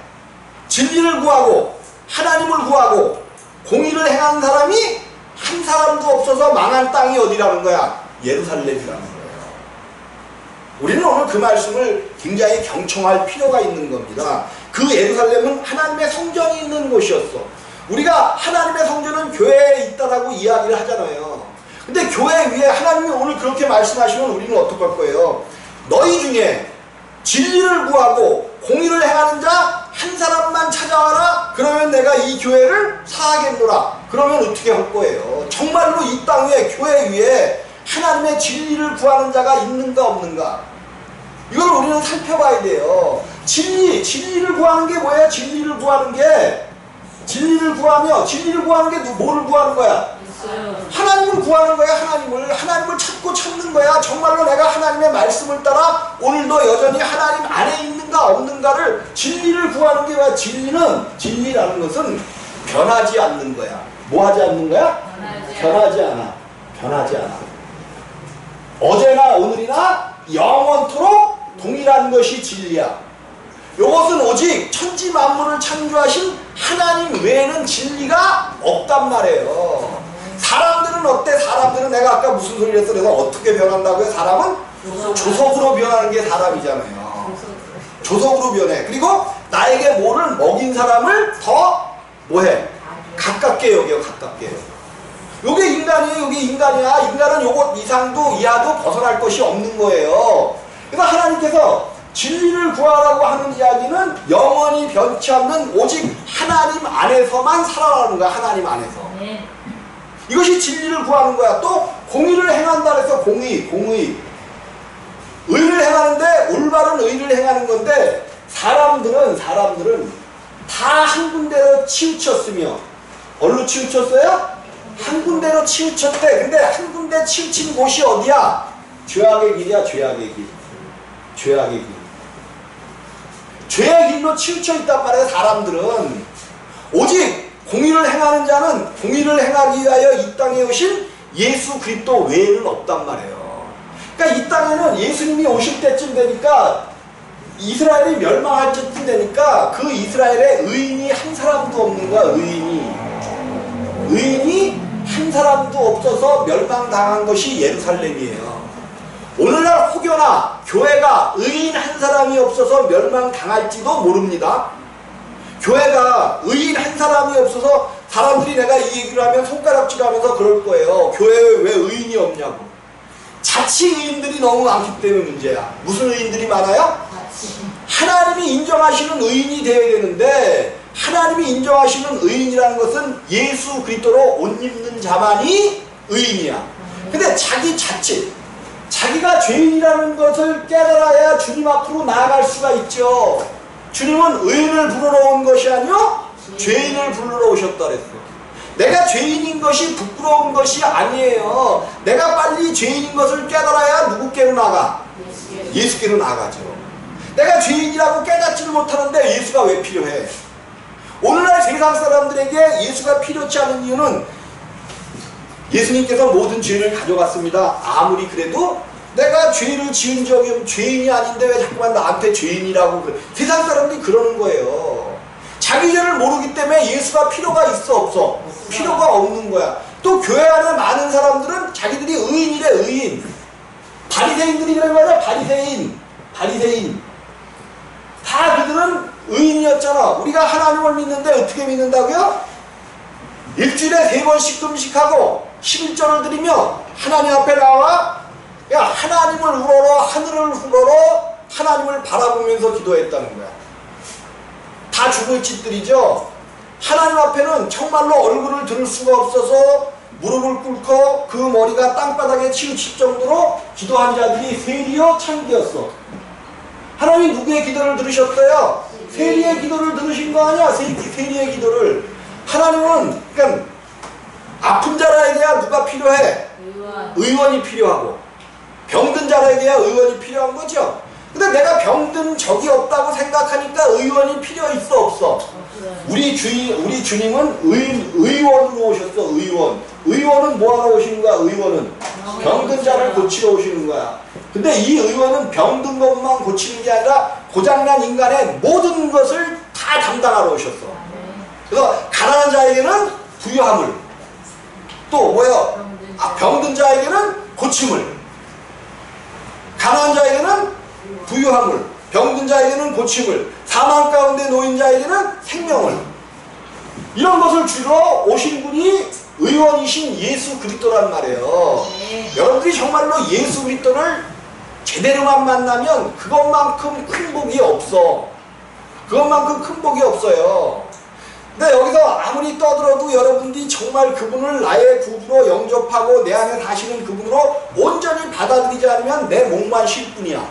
진리를 구하고 하나님을 구하고 공의를 행하는 사람이 한 사람도 없어서 망한 땅이 어디라는 거야? 예루살렘이라는 거예요. 우리는 오늘 그 말씀을 굉장히 경청할 필요가 있는 겁니다. 그 예루살렘은 하나님의 성전이 있는 곳이었어. 우리가 하나님의 성전은 교회에 있다라고 이야기를 하잖아요. 근데 교회 위에 하나님이 오늘 그렇게 말씀하시면 우리는 어떡할 거예요? 너희 중에 진리를 구하고 공의를 행하는 자 한 사람만 찾아와라. 그러면 내가 이 교회를 사하겠노라. 그러면 어떻게 할 거예요? 정말로 이 땅 위에, 교회 위에 하나님의 진리를 구하는 자가 있는가 없는가? 이걸 우리는 살펴봐야 돼요. 진리를 구하는 게 뭐예요? 진리를 구하는 게 뭐를 구하는 거야? 하나님을 구하는 거야. 하나님을 찾는 거야. 정말로 내가 하나님의 말씀을 따라 오늘도 여전히 하나님 안에 있는가 없는가를, 진리를 구하는 게 뭐야? 진리라는 것은 변하지 않는 거야. 뭐 하지 않는 거야? 변하지 않아. 어제나 오늘이나 영원토록 동일한 것이 진리야. 이것은 오직 천지 만물을 창조하신 하나님 외에는 진리가 없단 말이에요. 사람들은 어때? 사람들은 내가 아까 무슨 소리를 했어? 그래서 어떻게 변한다고요? 사람은 조석으로 변하는 게 사람이잖아요. 조석으로 변해. 그리고 나에게 뭐를 먹인 사람을 더 뭐해? 가깝게 여겨. 요게 인간이에요. 요게 인간이야. 인간은 요것 이상도 이하도 벗어날 것이 없는 거예요. 그래서 하나님께서 진리를 구하라고 하는 이야기는 영원히 변치 않는 오직 하나님 안에서만 살아가는 거야. 하나님 안에서. 이것이 진리를 구하는 거야. 또 공의를 행한다 그래서 공의. 의를 행하는데 올바른 의를 행하는 건데, 사람들은 다 한 군데로 치우쳤으며, 어디로 치우쳤어요? 한 군데로 치우쳤대. 근데 한 군데 치우친 곳이 어디야? 죄악의 길이야. 죄악의 길. 죄의 길로 치우쳐 있단 말이에요. 사람들은 오직 공의를 행하는 자는 공의를 행하기 위하여 이 땅에 오신 예수 그리스도 외에는 없단 말이에요. 그러니까 이 땅에는 예수님이 오실 때쯤 되니까 이스라엘이 멸망할 때쯤 되니까 그 이스라엘에 의인이 한 사람도 없는 거야. 의인이 한 사람도 없어서 멸망당한 것이 예루살렘이에요. 오늘날 혹여나 교회가 의인 한 사람이 없어서 멸망당할지도 모릅니다. 교회가 의인 한 사람이 없어서 사람들이 내가 이 얘기를 하면 손가락질하면서 그럴 거예요. 교회에 왜 의인이 없냐고. 자치 의인들이 너무 많기 때문에 문제야. 무슨 의인들이 많아요? 하나님이 인정하시는 의인이 되어야 되는데 하나님이 인정하시는 의인이라는 것은 예수 그리스도로 옷 입는 자만이 의인이야. 근데 자기 자칫 자기가 죄인이라는 것을 깨달아야 주님 앞으로 나아갈 수가 있죠. 주님은 의인을 부르러 온 것이 아니요 죄인을 부르러 오셨다 그랬어. 내가 죄인인 것이 부끄러운 것이 아니에요. 내가 빨리 죄인인 것을 깨달아야 누구께로 나가? 예수께로 나가죠. 내가 죄인이라고 깨닫지를 못하는데 예수가 왜 필요해? 오늘날 세상 사람들에게 예수가 필요치 않은 이유는 예수님께서 모든 죄를 가져갔습니다. 아무리 그래도 내가 죄를 지은 적이 없는 죄인이 아닌데 왜 자꾸만 나한테 죄인이라고 그래. 세상 사람들이 그러는 거예요. 자기 죄를 모르기 때문에 예수가 필요가 있어 없어? 필요가 없는 거야. 또 교회 안에 많은 사람들은 자기들이 의인이래. 의인. 바리새인들이 그런 거야. 바리새인. 다 그들은 의인이었잖아. 우리가 하나님을 믿는데 어떻게 믿는다고요? 일주일에 3번씩 금식하고 11절을 드리며 하나님 앞에 나와 야 하나님을 우러러 하늘을 우러러 하나님을 바라보면서 기도했다는 거야. 다 죽을 짓들이죠. 하나님 앞에는 정말로 얼굴을 들을 수가 없어서 무릎을 꿇고 그 머리가 땅바닥에 치우칠 정도로 기도한 자들이 세리요 창기였어. 하나님 누구의 기도를 들으셨어요? 세리의 기도를 들으신 거 아니야? 세리의 기도를. 하나님은 그러니까 아픈 자라에게야 누가 필요해? 의원이 필요하고 병든 자라에게야 의원이 필요한 거죠. 근데 내가 병든 적이 없다고 생각하니까 의원이 필요 있어 없어? 우리 주님은 의원으로 오셨어. 의원은 뭐하러 오시는 거야? 의원은 병든 자를 고치러 오시는 거야. 근데 이 의원은 병든 것만 고치는 게 아니라 고장난 인간의 모든 것을 다 담당하러 오셨어. 그래서 가난한 자에게는 부유함을, 또 뭐예요? 병든 자에게는 고침을, 가난한 자에게는 부유함을, 병든 자에게는 고침을, 사망 가운데 놓인 자에게는 생명을, 이런 것을 주러 오신 분이 의원이신 예수 그리스도란 말이에요. 여러분들이 정말로 예수 그리스도를 제대로만 만나면 그것만큼 큰 복이 없어. 그것만큼 큰 복이 없어요. 근데 여기서 아무리 떠들어도 여러분들이 정말 그분을 나의 구주로 영접하고 내 안에 사시는 그분으로 온전히 받아들이지 않으면 내 목만 쉴 뿐이야.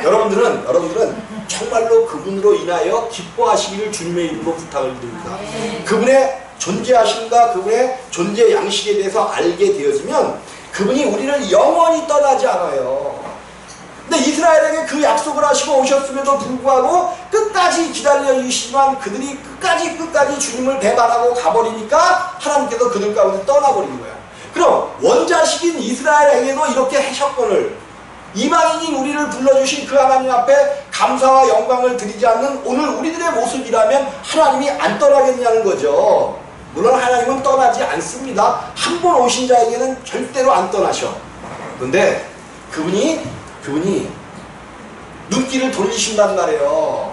여러분들은 정말로 그분으로 인하여 기뻐하시기를 주님의 이름으로 부탁을 드립니다. 그분의 존재하심과 그분의 존재 양식에 대해서 알게 되어지면 그분이 우리를 영원히 떠나지 않아요. 근데 이스라엘에게 그 약속을 하시고 오셨음에도 불구하고 끝까지 기다려주시지만 그들이 끝까지 주님을 배반하고 가버리니까 하나님께서 그들 가운데 떠나버린 거야. 그럼 원자식인 이스라엘에게도 이렇게 하셨거늘 이방인인 우리를 불러주신 그 하나님 앞에 감사와 영광을 드리지 않는 오늘 우리들의 모습이라면 하나님이 안 떠나겠냐는 거죠. 물론 하나님은 떠나지 않습니다. 한 번 오신 자에게는 절대로 안 떠나셔. 그런데 그분이 눈길을 돌리신단 말이에요.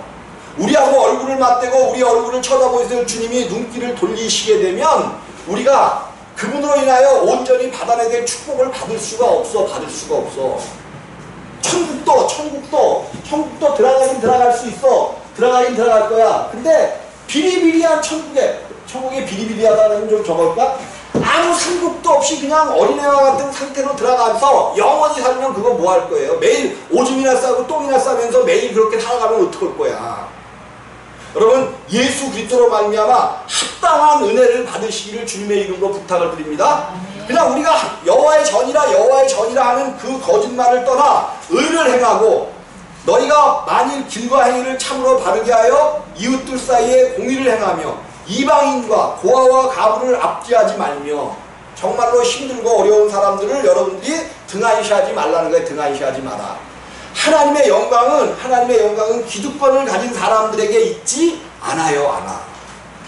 우리하고 얼굴을 맞대고 우리 얼굴을 쳐다보실 주님이 눈길을 돌리시게 되면 우리가 그분으로 인하여 온전히 받아내야 될 축복을 받을 수가 없어. 천국도 들어가긴 들어갈 수 있어. 들어가긴 들어갈 거야. 근데 비리비리한 천국에 비리비리하다는 좀 적을까? 아무 상급도 없이 그냥 어린애와 같은 상태로 들어가서 영원히 살면 그거 뭐 할 거예요? 매일 오줌이나 싸고 똥이나 싸면서 매일 그렇게 살아가면 어떡할 거야? 여러분 예수 그리스도로 말미암아 합당한 은혜를 받으시기를 주님의 이름으로 부탁을 드립니다. 그냥 우리가 여호와의 전이라 하는 그 거짓말을 떠나 의를 행하고 너희가 만일 길과 행위를 참으로 바르게 하여 이웃들 사이에 공의를 행하며 이방인과 고아와 가부를 앞뒤하지 말며 정말로 힘들고 어려운 사람들을 여러분들이 등한시하지 말라는 거예요. 등한시하지 마라. 하나님의 영광은 기득권을 가진 사람들에게 있지 않아요.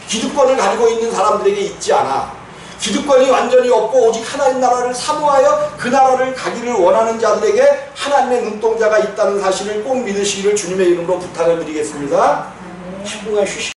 기득권을 가지고 있는 사람들에게 있지 않아. 기득권이 완전히 없고 오직 하나님 나라를 사모하여 그 나라를 가기를 원하는 자들에게 하나님의 눈동자가 있다는 사실을 꼭 믿으시기를 주님의 이름으로 부탁을 드리겠습니다. 10분간 쉬시